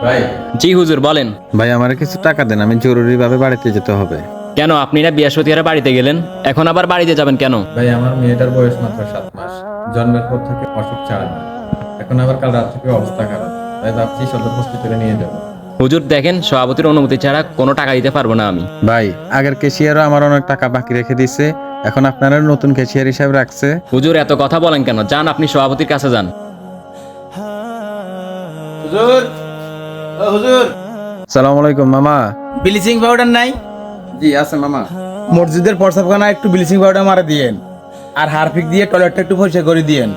ভাই জি হুজুর বলেন। ভাই আমার কিছু টাকা দেন, আমি জরুরিভাবে বাড়িতে যেতে হবে। কেন আপনি না বৃহস্পতিবারে বাড়িতে গেলেন, এখন আবার বাড়িতে যাবেন কেন? ভাই আমার মেয়েটার বয়স মাত্র 7 মাস, জন্মের পর থেকে অসুখ ছাড়ে না, এখন আবার কাল রাত থেকে অবস্থা খারাপ, তাই ভাবছি সদর হসপিটালে নিয়ে যাবো। হুজুর দেখেন, সভাপতির অনুমতি ছাড়া কোনো টাকা দিতে পারবো না আমি। ভাই আগের ক্যাশিয়ারও আমার অনেক টাকা বাকি রেখে দিচ্ছে, এখন আপনারা নতুন ক্যাশিয়ার হিসাবে রাখছে। হুজুর এত কথা বলেন কেন? যান আপনি সভাপতির কাছে যান। হুজুর, ও হুজুর, সালাম আলাইকুম মামা। ব্লিচিং পাউডার নাই? জি আছে মামা। মসজিদের প্রসাবখানা একটু ব্লিচিং পাউডার মারা দিয়েন, আর হারপিক দিয়ে টয়লেটটা একটু পরিষ্কার করে দিয়েন।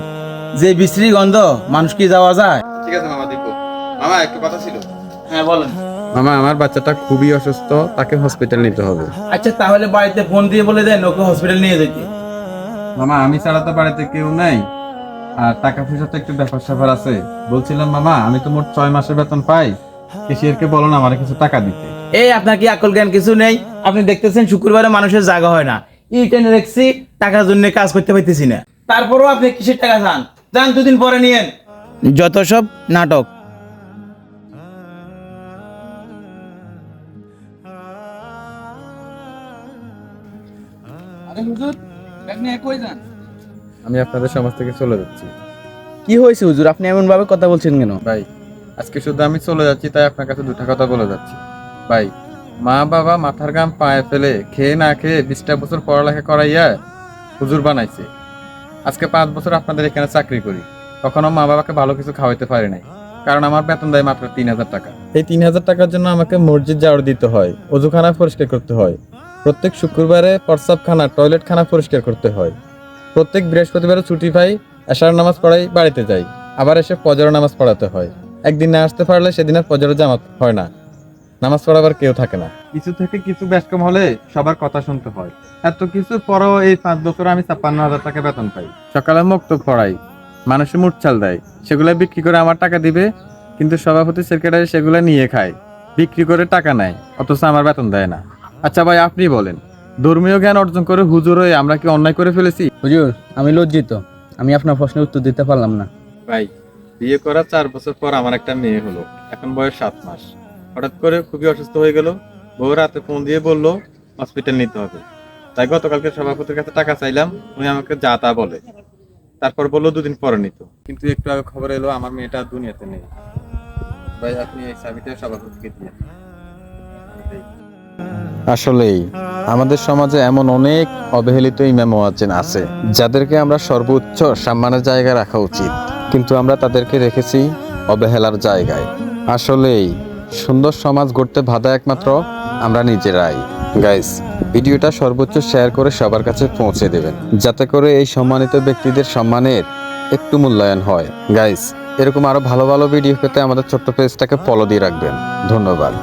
যে বিশ্রী গন্ধ, মানুষ কি যাওয়া যায়? ঠিক আছে মামা, দেখো। মামা একটু কথা ছিল। হ্যাঁ বলেন। মামা আমার বাচ্চাটা খুবই অসুস্থ, তাকে হসপিটাল নিতে হবে। আচ্ছা তাহলে বাড়িতে ফোন দিয়ে বলে দেন ওকে হসপিটাল নিয়ে যেতে। মামা আমি ছাড়া তো বাড়িতে কেউ নাই, আর টাকা পয়সা তো একটু ব্যাপার স্যাপার আছে। বলছিলাম মামা আমি তো মোট 6 মাসের বেতন পাই, ক্যাশিয়ারকে বলো না আমার কিছু টাকা দিতে। এই আপনার কি আকল জ্ঞান কিছু নেই? আপনি দেখতেছেন শুক্রবারে মানুষের জায়গা হয় না, ই টেনে দেখছি টাকার জন্য কাজ করতে পারতেছি না, তারপরেও আপনি কিসের টাকা চান? যান, দুদিন পরে নিয়েন। যত সব নাটক। আরে হুজুর, ব্যাগ নিয়ে কই যান? আমি আপনাদের সমাজ থেকে চলে যাচ্ছি। কি হয়েছে হুজুর, আপনি এমন ভাবে কথা বলছেন কেন? ভাই আজকে শুধু আমি চলে যাচ্ছি, তাই আপনার কাছে দুটা কথা বলে যাচ্ছি। ভাই মা বাবা মাথার ঘাম পায়ে ফেলে খেয়ে না খেয়ে 20টা বছর পড়ালেখা করাইয়া হুজুর বানাইছে। আজকে 5 বছর আপনাদের এখানে চাকরি করি, কখনো মা বাবাকে ভালো কিছু খাওয়াইতে পারি নাই, কারণ আমার বেতন দেয় মাত্র 3000 টাকা। এই 3000 টাকার জন্য আমাকে মসজিদ ঝাড়ু দিতে হয়, অজুখানা পরিষ্কার করতে হয়, প্রত্যেক শুক্রবারে প্রস্রাবখানা টয়লেটখানা পরিষ্কার করতে হয়, প্রত্যেক বৃহস্পতিবারে ছুটি পাই, এশার নামাজ পড়াই বাড়িতে যাই, আবার এসে ফজর নামাজ পড়াতে হয়। একদিন না আসতে পারলে সেদিন আর ফজরের জামাত হয় না, নামাজ পড়াবার কেউ থাকে না। কিছু থেকে কিছু ব্যস্কম হলে সবার কথা শুনতে হয়। এত কিছু পরেও এই 5 বছর আমি 56,000 টাকা বেতন পাই। সকালে মুক্ত পড়াই, মানুষে মুটচাল দেয়, সেগুলো বিক্রি করে আমার টাকা দিবে, কিন্তু সভাপতি সেক্রেটারি সেগুলো নিয়ে খায়, বিক্রি করে টাকা নেয়, অথচ আমার বেতন দেয় না। আচ্ছা ভাই আপনি বলেন, ধর্মীয় জ্ঞান অর্জন করে হুজুর হয়ে আমরা কি অন্যায় করে ফেলেছি? হুজুর আমি লজ্জিত, আমি আপনার প্রশ্নের উত্তর দিতে পারলাম না। ভাই বিয়ে করা 4 বছর পর আমার একটা মেয়ে হলো, এখন বয়স 7 মাস। হঠাৎ করে খুবই অসুস্থ হয়ে গেল, বউ রাতে ফোন দিয়ে বললো হসপিটাল নিতে হবে। তাই গতকালকে সভাপতির কাছে টাকা চাইলাম, উনি আমাকে যা তা বলে, তারপর বললো 2 দিন পরে নিত, কিন্তু একটু আগে খবর এলো আমার মেয়েটা দুনিয়াতে নেই। ভাই আপনি এই চাবিটা সভাপতিকে দিয়ে। আসলেই আমাদের সমাজে এমন অনেক অবহেলিত ইমাম মুয়াজ্জিন আছে যাদেরকে আমরা সর্বোচ্চ সম্মানের জায়গায় রাখা উচিত, কিন্তু আমরা তাদেরকে রেখেছি অবহেলার জায়গায়। আসলেই সুন্দর সমাজ গড়তে বাধা একমাত্র আমরা নিজেরাই। গাইস ভিডিওটা সর্বোচ্চ শেয়ার করে সবার কাছে পৌঁছে দেবেন, যাতে করে এই সম্মানিত ব্যক্তিদের সম্মানের একটু মূল্যায়ন হয়। গাইস এরকম আরো ভালো ভালো ভিডিও পেতে আমাদের ছোট্ট পেজটাকে ফলো দিয়ে রাখবেন। ধন্যবাদ।